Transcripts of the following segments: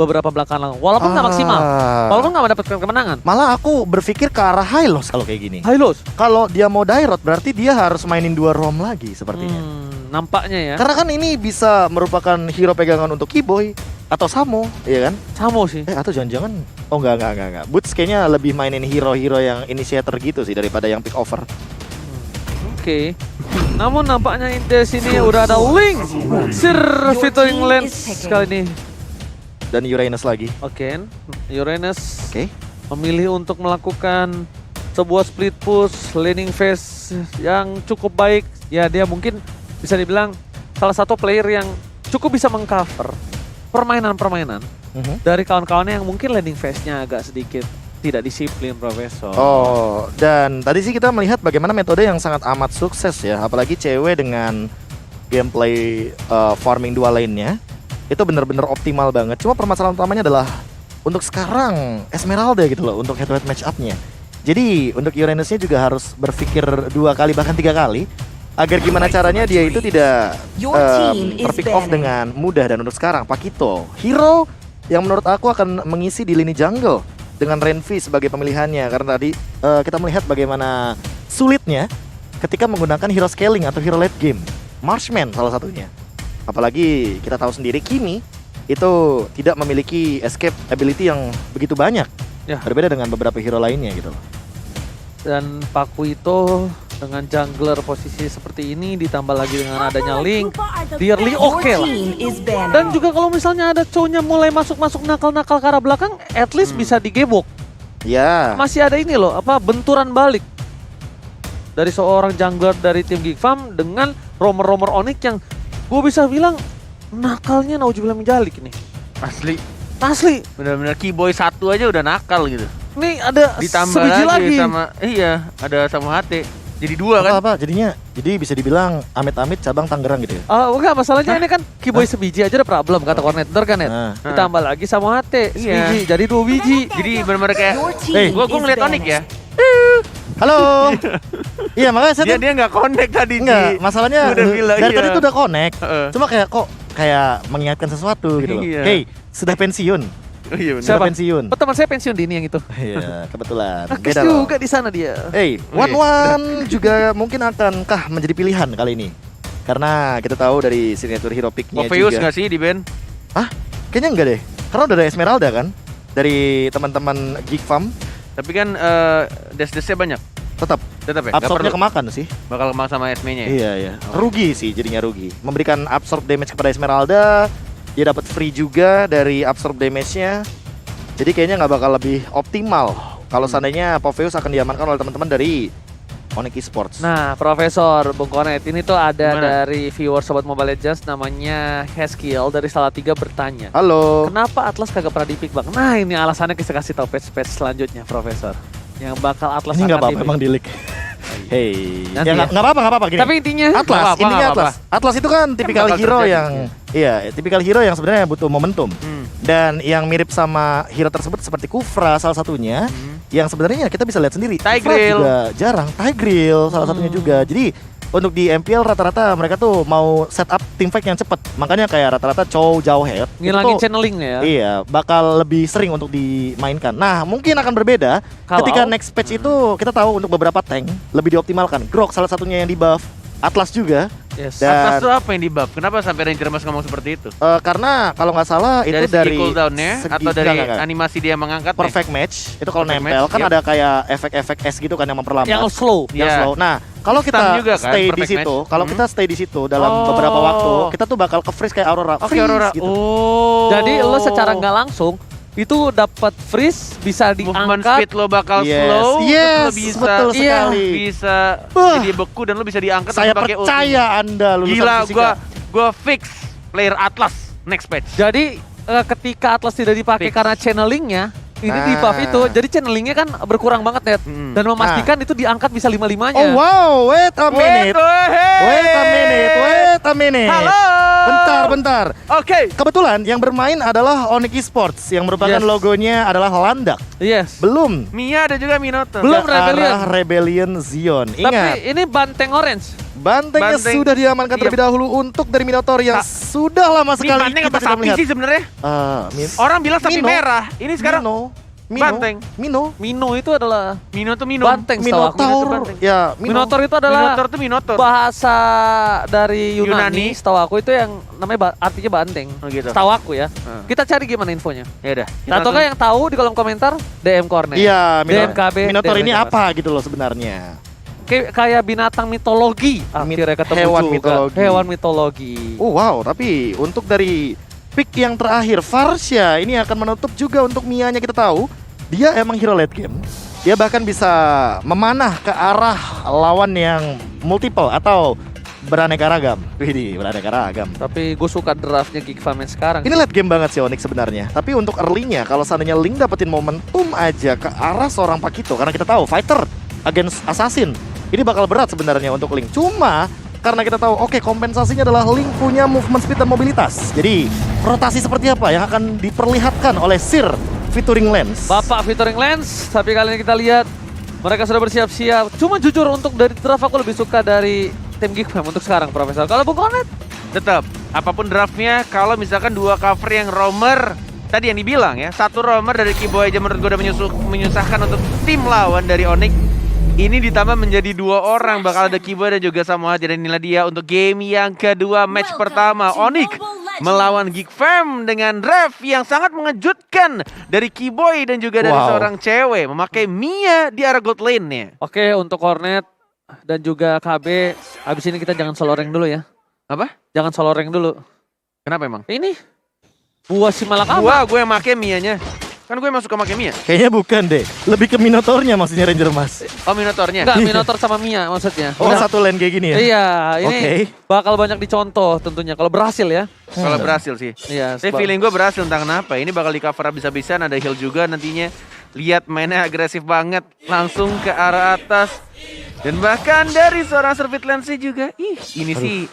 beberapa belakangan. Walaupun nggak maksimal, walaupun nggak mendapatkan kemenangan. Malah aku berpikir ke arah high loss kalau kayak gini. High loss. Kalau dia mau die rot berarti dia harus mainin 2 ROM lagi sepertinya. Nampaknya ya. Karena kan ini bisa merupakan hero pegangan untuk Keyboy atau Samo, iya kan? Samo sih. Atau jangan-jangan enggak. Boots kayaknya lebih mainin hero-hero yang initiator gitu sih daripada yang pick over. Oke. Namun nampaknya di sini udah ada Link. Sir featuring Lens kali ini. Dan Uranus lagi. Oke. Uranus Oke. memilih untuk melakukan sebuah split push laning phase yang cukup baik. Ya dia mungkin bisa dibilang salah satu player yang cukup bisa mengcover permainan-permainan dari kawan-kawannya yang mungkin landing phase-nya agak sedikit tidak disiplin, Profesor. Oh, dan tadi sih kita melihat bagaimana metode yang sangat amat sukses ya, apalagi cewek dengan gameplay farming 2 lane-nya itu benar-benar optimal banget. Cuma permasalahan utamanya adalah untuk sekarang Esmeralda gitu loh untuk head-to-head match up-nya. Jadi untuk Uranus-nya juga harus berpikir 2 kali bahkan 3 kali agar gimana caranya dia itu tidak terpick off dengan mudah. Dan untuk sekarang Pakito, hero yang menurut aku akan mengisi di lini jungle dengan Renvi sebagai pemilihannya, karena tadi kita melihat bagaimana sulitnya ketika menggunakan hero scaling atau hero late game. Marshman salah satunya. Apalagi kita tahu sendiri Kimi itu tidak memiliki escape ability yang begitu banyak. Ya. Berbeda dengan beberapa hero lainnya gitu. Dan Paku itu dengan jungler posisi seperti ini ditambah lagi dengan adanya Link, Dearly oke lah. Dan juga kalau misalnya ada cowoknya mulai masuk-masuk nakal-nakal ke arah belakang, at least bisa digebok. Ya. Masih ada ini loh, benturan balik dari seorang jungler dari tim Geek Farm dengan romer-romer Onyx yang gue bisa bilang nakalnya naujubillah menjalik nih. Asli. Bener-bener Keyboy 1 aja udah nakal gitu. Nih ada Ditambah sebiji lagi. sama ada sama HT. Jadi 2 kan? Apa jadinya? Jadi bisa dibilang amit-amit cabang Tangerang gitu ya. Enggak, masalahnya ini kan Keyboy sebiji aja ada problem kata koordinator kan ya. Ditambah lagi sama HT sebiji jadi 2 biji. Jadi bener-bener kayak gua ngeliat Onyx ya. Halo. Iya makanya saya Dia nggak connect tadi. Enggak, masalahnya Udah bilang, dari iya. tadi tuh udah connect. Cuma kayak mengingatkan sesuatu gitu loh. Iya. Hey, sudah pensiun. Oh iya bener. Sudah Siapa? pensiun. Teman saya pensiun di ini yang itu. Iya, kebetulan. Nakes Beda loh. juga di sana dia. Hey, One juga mungkin akankah menjadi pilihan kali ini? Karena kita tahu dari signature hero pick-nya Morpheus juga. nggak sih di band? Kayaknya enggak deh. Karena udah ada Esmeralda kan dari teman-teman Geek Farm. Tapi kan des-desnya banyak. Tetap Tetap ya? Nggak absorbnya perlu. kemakan sih. Bakal kemana sama SME-nya ya? Iya. Rugi sih jadinya rugi. Memberikan absorb damage kepada Esmeralda, dia dapat free juga dari absorb damage-nya. Jadi kayaknya nggak bakal lebih optimal kalau seandainya Morpheus akan diamankan oleh teman-teman dari Onyx Esports. Nah, Profesor Bung Konet ini tuh ada Gimana? dari viewer Sobat Mobile Legends namanya Haskill dari Salatiga bertanya. Halo. Kenapa Atlas kagak pernah di-pick bang? Nah ini alasannya kita kasih tahu patch-patch selanjutnya Profesor. Yang bakal Atlas Ini nggak akan apa-apa di-pick. emang di leak. Hey, Nanti ya ya. nggak apa-apa gini. Tapi intinya Atlas, Nggak apa-apa, intinya nggak Atlas. Atlas itu kan tipikal bakal hero terjadi, yang tipikal hero yang sebenarnya butuh momentum. Dan yang mirip sama hero tersebut seperti Kufra salah satunya, yang sebenarnya kita bisa lihat sendiri. Kufra Tigreal juga jarang. Tigreal salah satunya juga. Jadi untuk di MPL rata-rata mereka tuh mau setup teamfight yang cepat. Makanya kayak rata-rata Chow, Jauhead ngilangin itu channeling ya. iya, bakal lebih sering untuk dimainkan. Nah, mungkin akan berbeda Kalau- ketika next patch itu kita tahu untuk beberapa tank lebih dioptimalkan. Grok salah satunya yang di buff, Atlas juga. Yes. Dan- Atlas tuh apa yang di buff? Kenapa sampai Ranger Mas ngomong seperti itu? Karena kalau nggak salah itu Dari dari segi cooldown-nya atau dari enggak. animasi dia mengangkat? Perfect match itu kalau Perfect nempel match, kan yep. ada kayak efek-efek es gitu kan yang memperlambat. Yang slow. Yang Iya. slow. Nah, kalau Stun kita juga kan, stay di perfect situ, match. kalau kita stay di situ dalam Oh. beberapa waktu, kita tuh bakal ke freeze kayak Aurora. Oke, Freeze Aurora. gitu. Oh. Jadi lo secara nggak langsung itu dapat freeze bisa movement diangkat. speed lo bakal Yes. slow, terus Yes, lo bisa betul Iya. sekali. bisa Bah. jadi beku dan lo bisa diangkat Saya pakai ulti. percaya Anda lulusan Gila, fisika. gua fix player Atlas next patch. Jadi ketika Atlas tidak dipakai Fix. karena channelingnya ini Nah. di buff itu, jadi channelingnya kan berkurang banget net dan memastikan itu diangkat bisa 5-5-nya. Oh wow, wait a minute. Wait a minute. Halo. Bentar. Oke. Kebetulan yang bermain adalah Onyx Esports yang merupakan Yes. logonya adalah Landak. Yes. Belum Mia ada juga Minotaur. Belum. ke arah Rebellion Zion. Ingat, Tapi ini banteng orange. bantengnya Banteng. sudah diamankan Iya. terlebih dahulu untuk dari Minotaur yang sudah lama Ini sekali banteng kita apa tidak sapi melihat. sih sebenarnya? Min- Orang bilang sapi Mino. merah. Ini sekarang Banteng. Mino, Mino itu adalah Mino tuh Mino. banteng setahu aku. Minotaur. banteng. Ya, Mino. Minotaur itu adalah Minotaur tuh Minotaur. bahasa dari Yunani. Yunani, setahu aku itu yang namanya artinya banteng. Oh gitu. Setahu aku ya. Hmm. Kita cari gimana infonya. Ya udah. kita Atau langsung- yang tahu di kolom komentar DM Corner. Iya, DMKB. Minotaur ini DMKB. apa gitu loh sebenarnya. Kayak binatang mitologi. Akhirnya ketemu hewan juga. mitologi. Hewan mitologi. Oh wow, tapi untuk dari pick yang terakhir, Varsha ini akan menutup juga untuk Mianya kita tahu. Dia emang hero late game. Dia bahkan bisa memanah ke arah lawan yang multiple atau beraneka ragam. Widih, beraneka ragam. Tapi gue suka draftnya Geek Farm yang sekarang. Ini late game banget sih Onyx sebenarnya. Tapi untuk early-nya, kalau seandainya Link dapetin momentum aja ke arah seorang Pakito, karena kita tahu fighter against assassin, ini bakal berat sebenarnya untuk Link. Cuma karena kita tahu, oke, kompensasinya adalah Link punya movement speed dan mobilitas. Jadi rotasi seperti apa yang akan diperlihatkan oleh Sir featuring Lens. Bapak featuring Lens, tapi kali ini kita lihat mereka sudah bersiap-siap. Cuma jujur untuk dari draft aku lebih suka dari tim Geek Fam untuk sekarang, Profesor. Kalau Bung Konet, Tetap, apapun draftnya, kalau misalkan dua cover yang roamer, tadi yang dibilang ya, satu roamer dari Kiboy aja menurut gue udah menyusahkan untuk tim lawan dari Onyx. Ini ditambah menjadi dua orang, bakal ada Kiboy dan juga Samohad. Dan inilah dia untuk game yang kedua, match pertama. Onyx melawan Geek Fam dengan ref yang sangat mengejutkan dari Kiboy dan juga dari Wow. seorang cewek memakai Mia di arah gold lane-nya. oke untuk Cornet dan juga KB, abis ini kita jangan solo rank dulu ya. Apa? Jangan solo rank dulu. Kenapa emang? Ini buah si malakama. Gue yang make Mia-nya. Kan gue emang suka make Mia. Kayaknya bukan deh, lebih ke Minotaurnya maksudnya Ranger Mas. Oh, Minotaurnya. Enggak, Minotaur sama Mia maksudnya. Oh, Udah. satu lane kayak gini ya? Iya, ini Oke. bakal banyak dicontoh tentunya kalau berhasil ya. Kalau berhasil sih. Iya, Tapi feeling gue berhasil entah kenapa. Ini bakal di cover habis-habisan, ada heal juga nantinya. Lihat mainnya agresif banget, langsung ke arah atas. Dan bahkan dari seorang Servit Lens juga. Ini sih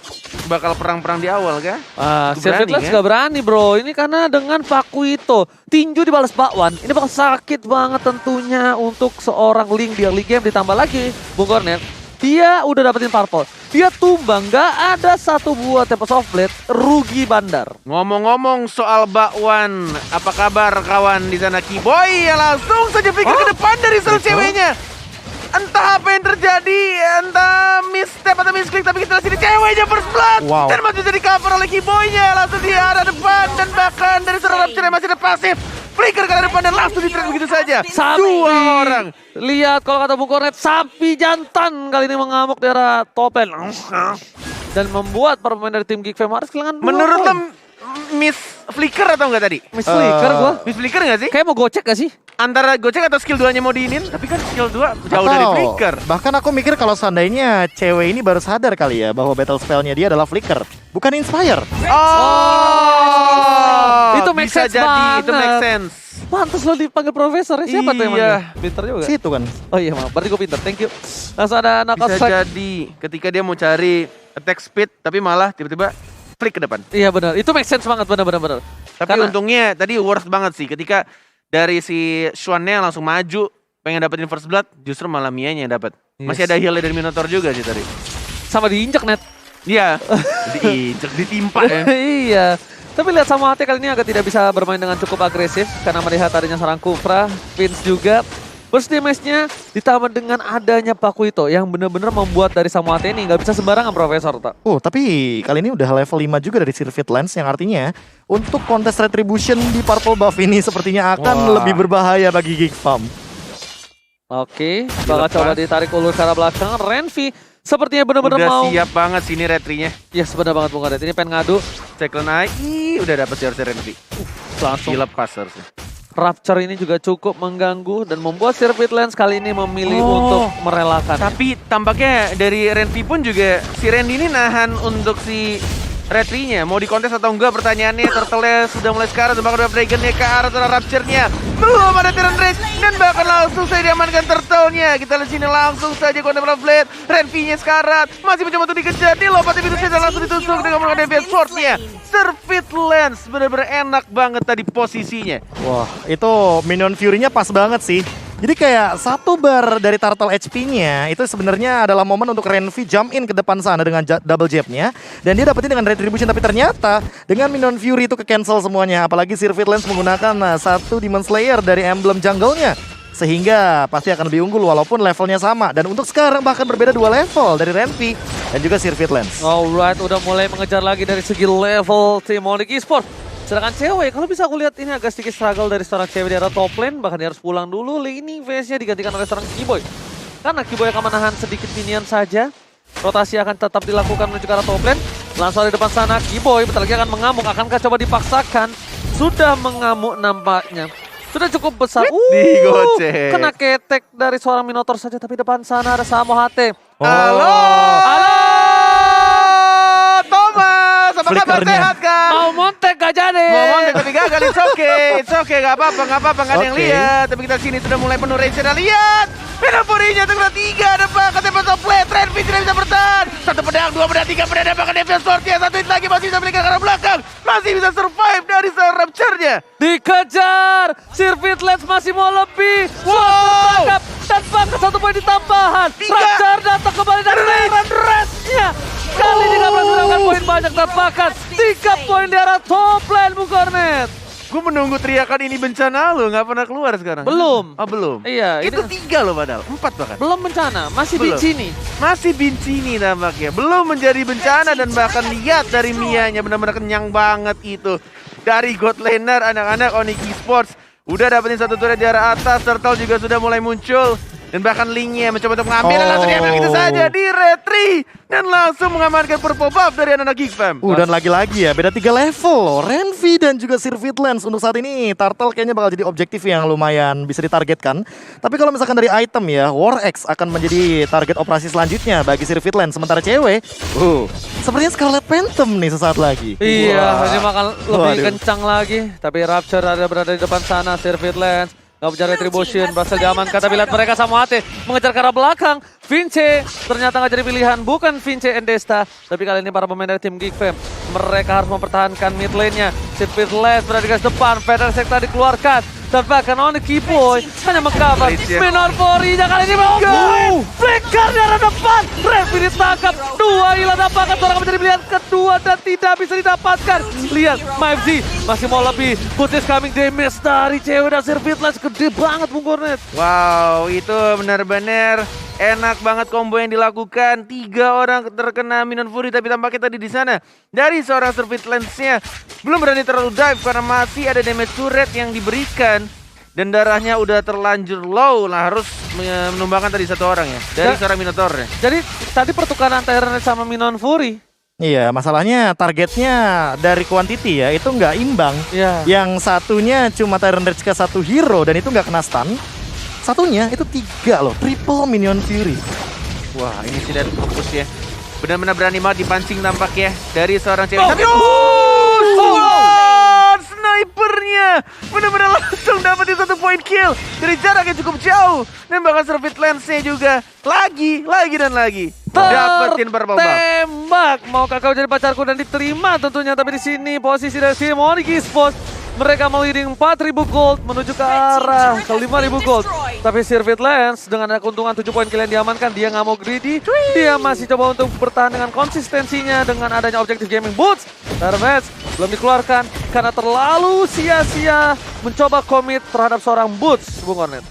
bakal perang-perang di awal kah? Berani, Servitless kan? gak berani bro. Ini karena dengan Paku itu tinju dibalas bakwan. Ini bakal sakit banget tentunya untuk seorang Link di early game. Ditambah lagi Bung Cornet, dia udah dapetin purple. Dia tumbang, gak ada satu buah Tempest of Blade. Rugi bandar. Ngomong-ngomong soal bakwan, apa kabar kawan di sana Kiboy? Ya langsung saja pikir ke depan dari seorang ceweknya. Entah apa yang terjadi, entah misstep atau misklik, tapi kita lihat sini ceweknya first blood. Wow. Dan masih jadi cover oleh Kiboy-nya. Langsung di arah depan dan bahkan dari seorang Rapture yang masih ada pasif. Flicker ke arah depan dan langsung di-trade begitu saja. Dua orang. Lihat kalau kata Bung Cornet, sapi jantan kali ini mengamuk di arah top lane. Dan membuat para pemain dari tim Geek Fam harus kehilangan 2 Menurut lo poin. miss flicker atau enggak tadi? Miss Flicker gua. Miss flicker enggak sih? Kayak mau gocek gak sih? Antara gocek atau skill 2-nya mau diinin, tapi kan skill 2 jauh dari Atau, flicker. bahkan aku mikir kalau seandainya cewek ini baru sadar kali ya bahwa battle spellnya dia adalah flicker, bukan inspire. Oh, Itu make bisa sense jadi, itu make banget. sense. Pantes lo dipanggil profesor ya. Siapa tuh Iya. emangnya? Pinter juga. Situ kan. Oh iya maaf, berarti gue pinter. Thank you. Langsung ada knockout Bisa strike. jadi ketika dia mau cari attack speed, tapi malah tiba-tiba flick ke depan. Iya benar. Itu make sense banget benar. Tapi Karena- untungnya tadi worth banget sih ketika dari si Xuan-nya langsung maju pengen dapetin first blood, justru malah Mia-nya yang dapat. Masih Yes. ada heal dari Minotaur juga sih tadi. sama diinjek net. Iya, diinjek, ditimpa ya. Iya. Tapi lihat sama hati kali ini agak tidak bisa bermain dengan cukup agresif karena melihat adanya seorang Kufra, Vince juga. Burst damage-nya ditambah dengan adanya Pakuito yang benar-benar membuat dari Samuate ini nggak bisa sembarangan Profesor. Tapi kali ini udah level 5 juga dari Sirvit Lens yang artinya untuk kontes retribution di purple buff ini sepertinya akan Wah. lebih berbahaya bagi Geek Farm. Oke, bakal Dilepas. coba ditarik ulur ke arah belakang. Renvi sepertinya benar-benar Udah mau. siap banget sini retrinya. Yes, benar banget Bung Kadet. Ini pengen ngadu. Cyclone Eye, udah dapet si harusnya Renvi. Langsung Dilepas harusnya. Rapture ini juga cukup mengganggu dan membuat Sirvit Lens kali ini memilih untuk merelakan. Tapi tampaknya dari Renvi pun juga si Randy ini nahan untuk si Retrinya mau dikontes atau enggak pertanyaannya. Turtle sudah mulai sekarang, bahkan Dragon-nya ke arah Rapture-nya. Belum ada Terran Rage dan bahkan langsung saja diamankan Turtle-nya. Kita lihat sini langsung saja Contemplative Blade. Renvi-nya sekarat, masih mencoba untuk dikejar. Dilompat pintu saja langsung ditusuk dengan menggunakan Deviant Sword-nya. Servit Lens benar-benar enak banget tadi posisinya. Wah, itu Minion Fury-nya pas banget sih. Jadi kayak satu bar dari Turtle HP-nya itu sebenarnya adalah momen untuk Renvi jump in ke depan sana dengan double jab-nya. Dan dia dapetin dengan Retribution, tapi ternyata dengan Minion Fury itu ke-cancel semuanya. Apalagi Sirvit Lens menggunakan satu Demon Slayer dari emblem jungle-nya. Sehingga pasti akan lebih unggul walaupun levelnya sama. Dan untuk sekarang bahkan berbeda 2 level dari Renvi dan juga Sirvit Lens. Alright, udah mulai mengejar lagi dari segi level tim Onyx Esports. Sedangkan cewek, kalau bisa aku lihat ini agak sedikit struggle dari seorang cewek di arah top lane. Bahkan dia harus pulang dulu, laning phase-nya digantikan oleh seorang Kiboy. Karena Kiboy akan menahan sedikit minion saja. Rotasi akan tetap dilakukan menuju ke arah top lane. Langsung di depan sana, Kiboy bentar lagi akan mengamuk. Akankah coba dipaksakan? Sudah mengamuk nampaknya. Sudah cukup besar. Digocek. Kena ketek dari seorang Minotaur saja. Tapi depan sana ada Samo HT. Halo! Halo! Thomas! Apa kabar, Flickernya. sehat kan? Mau montek gak jadi. Ngomong tapi gagal, it's okay, gak apa-apa, gak ada yang Oke. lihat. Tapi kita sini sudah mulai penuh range, sudah lihat. Pinapurinya terkena 3, ada bahkan Tempest of Blade, Renvi tidak bisa bertahan. 1 pedang, 2 pedang, 3 pedang, bahkan Deviant Sword-nya. 1 hit lagi masih bisa belikan ke arah belakang. Masih bisa survive dari seorang Rapture-nya. Dikejar, Sirvit Lens masih mau lebih. Wow! Tangkap dan bahkan 1 poin ditambahan. 3. Rapture datang kembali dan Terran Rage-nya. Kali ini gak berhasil mendapatkan poin banyak dan bahkan 3 poin di arah top lane Bung Cornet. Gue menunggu teriakan ini bencana lo, gak pernah keluar sekarang. Belum. Oh belum? Iya, Itu ini 3 loh padahal, 4 bahkan. belum bencana, masih Belum. Bincini. Masih Bincini tampaknya, belum menjadi bencana dan bahkan lihat dari Mianya benar-benar kenyang banget itu. Dari God Laner anak-anak Onyx Esports udah dapetin 1 turret di arah atas, Turtle juga sudah mulai muncul. Dan bahkan Link-nya mencoba untuk mengambil dan langsung diambil gitu saja di retri. Dan langsung mengamankan purple buff dari anak-anak Geek Fam. Dan lagi-lagi ya, beda 3 level loh. Renvi dan juga Sirvit Lens untuk saat ini. Turtle kayaknya bakal jadi objektif yang lumayan bisa ditargetkan. Tapi kalau misalkan dari item ya, War Axe akan menjadi target operasi selanjutnya bagi Sirvit Lens. Sementara cewek, sepertinya Scarlet Phantom nih sesaat lagi. Iya, ini makan lebih Waduh. kencang lagi. Tapi Rapture ada berada di depan sana, Sirvit Lens. Gak punya Retribution, berhasil diamankan. Tapi lihat mereka sama hati mengejar ke arah belakang. Vince ternyata gak jadi pilihan, bukan Vince Endesta. Tapi kali ini para pemain dari tim Geek Fam, mereka harus mempertahankan mid lane-nya. Sirvit Lens berada di garis depan, Feather Sekta dikeluarkan. Dan bahkan Onyx Kiboy hanya mengcover. Minor Fury-nya kali ini Flicker di arah depan. Renvi ditangkap, 2 hilang dapatkan. Seorang menjadi pilihan kedua dan tidak bisa didapatkan. Lihat, Mavzi masih mau lebih. Putis coming damage dari cewek dan Sirvit Lens gede banget Bung Cornet. Wow, itu benar-benar enak banget combo yang dilakukan. 3 orang terkena Minion Fury, tapi tampaknya tadi di sana dari seorang Sirvit Lens-nya belum berani terlalu dive karena masih ada damage turret yang diberikan. Dan darahnya udah terlanjur low lah, harus menumbangkan tadi 1 orang ya dari seorang Minotaur ya. Jadi tadi pertukaran Terran sama Minion Fury. Iya, masalahnya targetnya dari quantity ya, itu nggak imbang. Iya. Yang satunya cuma Tyrant Rage ke 1 hero dan itu nggak kena stun. Satunya itu 3 loh, triple Minion Fury. Wah, ini sih dari fokus ya. Benar-benar berani banget dipancing nampak ya dari seorang cewek. Tapi snipernya benar-benar langsung dapetin 1 point kill dari jarak yang cukup jauh. Dan bahkan Sirvit Lens-nya juga lagi dan lagi dapetin purple buff. Tembak, maukah kau jadi pacarku dan diterima tentunya. Tapi di sini posisi dari tim Onyx Esports, mereka mau leading 4.000 gold menuju ke arah ke 5.000 gold. Tapi Sirvit Lens dengan ada keuntungan 7 poin kill yang diamankan, dia nggak mau greedy. Dia masih coba untuk bertahan dengan konsistensinya dengan adanya objektif gaming boots. Darvets belum dikeluarkan karena terlalu sia-sia mencoba komit terhadap seorang boots, Bung Cornet.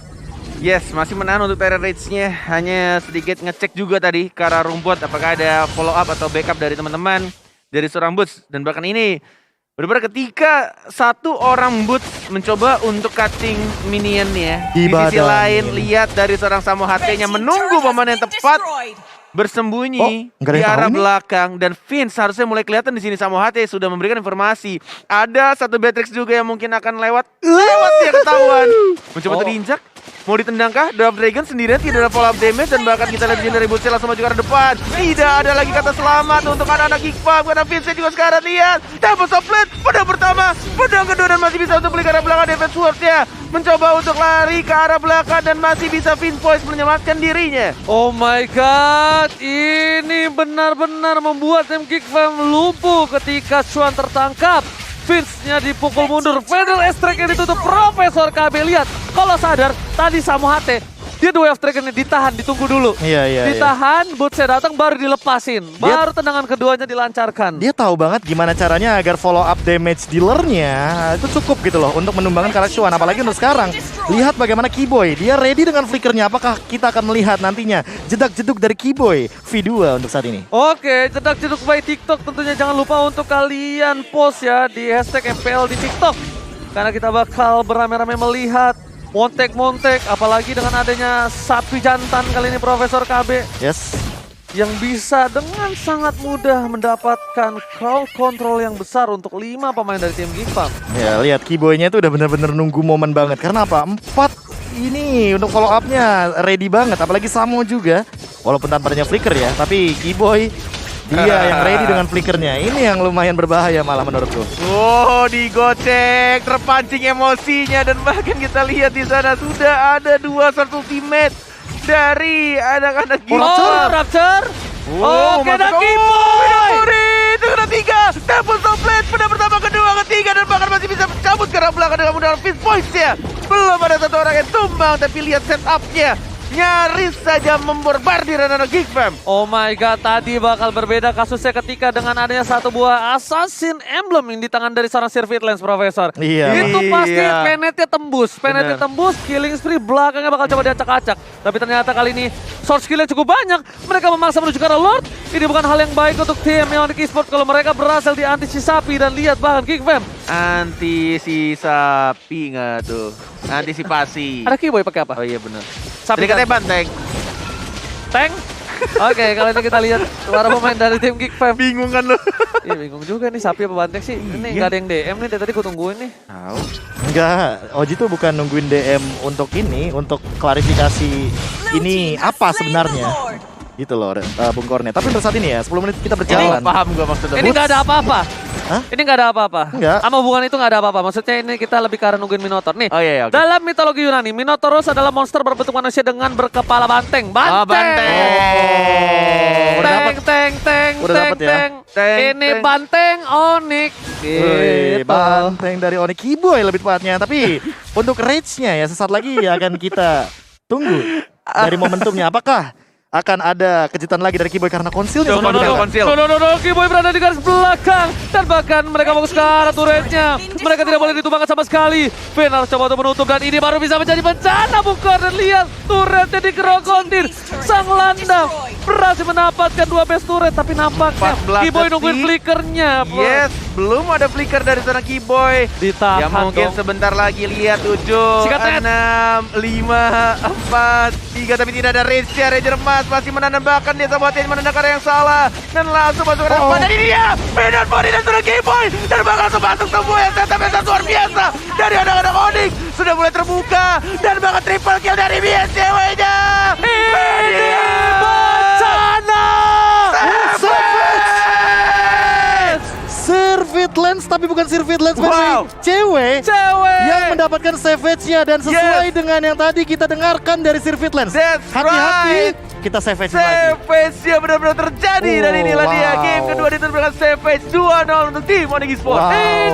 Yes, masih menahan untuk Terran Rage-nya. Hanya sedikit ngecek juga tadi ke arah rumput apakah ada follow up atau backup dari teman-teman dari seorang boots. Dan bahkan ini benar-benar ketika 1 orang boots mencoba untuk cutting minionnya, di sisi lain lihat dari seorang Samo HT-nya menunggu momen yang tepat bersembunyi nggak ada di yang arah tahu nih? belakang. Dan Vince harusnya mulai kelihatan di sini. Samo HT sudah memberikan informasi. Ada 1 Beatrix juga yang mungkin akan lewat dia ketahuan. Mencoba untuk diinjak. Mau ditendangkah? Drop Dragon sendirian tidak ada follow up damage dan bahkan kita lihat Legendary Boots langsung maju ke arah depan. Tidak ada lagi kata selamat untuk anak-anak Geek Farm karena Vincent juga sekarang lihat. Double Split, pedang pertama, pedang kedua dan masih bisa untuk beli ke arah belakang Defense Sword-nya. Mencoba untuk lari ke arah belakang dan masih bisa Vinvoice menyelamatkan dirinya. Oh my god, ini benar-benar membuat tim Geek Farm lumpuh ketika Xuan tertangkap. Vince-nya dipukul mundur, Final S-Track-nya ditutup, Profesor KB lihat. Kalau sadar, tadi Samu HT, dia 2 F-Track-nya ditahan, ditunggu dulu. Iya. Ditahan, Boots-nya datang baru dilepasin. Baru tendangan keduanya dilancarkan. Dia tahu banget gimana caranya agar follow up damage dealernya itu cukup gitu loh untuk menumbangkan karakter Xuan. Apalagi untuk sekarang, lihat bagaimana Keyboy. Dia ready dengan flickernya. Apakah kita akan melihat nantinya jedak-jeduk dari Keyboy V2 untuk saat ini? Oke, jedak jeduk by TikTok tentunya jangan lupa untuk kalian post ya di hashtag MPL di TikTok. Karena kita bakal beramai-ramai melihat montek-montek, apalagi dengan adanya sapi jantan kali ini Profesor KB. Yes. Yang bisa dengan sangat mudah mendapatkan crowd control yang besar untuk 5 pemain dari tim Geek Farm. Ya, lihat Keyboy-nya itu udah bener-bener nunggu momen banget. Karena apa? 4 ini untuk follow up-nya ready banget. Apalagi Samo juga. Walaupun tanpa adanya flicker ya. Tapi Keyboy, dia yang ready dengan flickernya. Ini yang lumayan berbahaya malah menurutku. Oh, digocek, terpancing emosinya dan bahkan kita lihat di sana sudah ada 2 short ultimate dari anak-anak Geek Oh, Farm. Rapture! Oke, dan Keyboy! Itu kena 3, double split, pedang pertama, kedua, ketiga dan bahkan masih bisa mencabut ke arah belakang dengan mudah Vinvoice-nya. Belum ada satu orang yang tumbang, tapi lihat setup-nya. Nyaris saja memborbardir anak Geek Farm. Oh my god, tadi bakal berbeda kasusnya ketika dengan adanya satu buah Assassin Emblem yang di tangan dari seorang Sirvit Lens Profesor. Iya. Itu pasti Iya. penetnya tembus, killing spree belakangnya bakal coba diacak-acak. Tapi ternyata kali ini source skillnya cukup banyak. Mereka memaksa menuju ke arah Lord. Ini bukan hal yang baik untuk tim Ionic Esports kalau mereka berhasil diantisipasi dan lihat bahkan Geek Farm. Antisipasi nggak tuh? Antisipasi. Ada Keyboy pakai apa? Oh iya benar. Sapi Tadi katanya banteng. Tank. Oke, kali ini kita lihat para pemain dari tim Geek Farm. Bingung kan lu? Iya bingung juga nih sapi apa banteng sih. Ini nggak ada yang DM nih dari tadi gue tungguin nih. Tahu. Enggak, Oji tuh bukan nungguin DM untuk ini, untuk klarifikasi ini apa sebenarnya. Gitu loh, Bung Kornet. Tapi untuk saat ini ya, 10 menit kita berjalan. Paham gua maksudnya. Ini nggak ada apa-apa. Hah? Ini nggak ada apa-apa. Enggak. Sama hubungan itu nggak ada apa-apa. Maksudnya ini kita lebih karena nungguin Minotaur. Nih, Oh iya, oke. dalam mitologi Yunani, Minotaurus adalah monster berbentuk manusia dengan berkepala banteng. Banteng. Oh, banteng. Udah dapet. Teng. Udah dapet ya? Teng, Ini teng. banteng Onyx. Wih, Gitu. banteng dari Onyx Keyboy lebih tepatnya. Tapi untuk rage-nya ya sesaat lagi akan kita tunggu dari momentumnya. Apakah akan ada kejutan lagi dari Keyboy karena konsilnya No, sudah berjalan? konsil. No, Keyboy berada di garis belakang. Dan bahkan mereka fokus ke arah turretnya. Mereka tidak boleh ditumbangkan sama sekali. Vin harus coba untuk menutup dan ini baru bisa menjadi bencana Bukor. Dan lihat turretnya digerogotin. Sang landang berhasil mendapatkan 2 base turret. Tapi nampaknya 14 Keyboy nungguin detik. flickernya. Yes, belum ada flicker dari sana Keyboy. Ditahan Ya mungkin dong. sebentar lagi lihat 7, Sikat net. 6, 5, 4, 3 tapi tidak ada Ranger. Ranger emas masih menandakan dia sama tim menandakan yang salah dan langsung masuk ke Oh. depan. Dan ini dia, Peanut Body dan sudah Keyboy dan bakal masuk semua yang setup luar biasa dari anak-anak Onyx sudah mulai terbuka dan bakal triple kill dari BSCW-nya. Ini bencana. Sirvit Lens tapi bukan Sirvit Lens versi Wow. cewek Cewek. yang mendapatkan savage-nya dan sesuai Yes. dengan yang tadi kita dengarkan dari Sirvit Lens. That's Hati-hati, right. kita savage lagi. Savage yang benar-benar terjadi dan inilah dia wow. game kedua ditentukan Savage 2-0 untuk tim Onyx Esports. Wow. Ini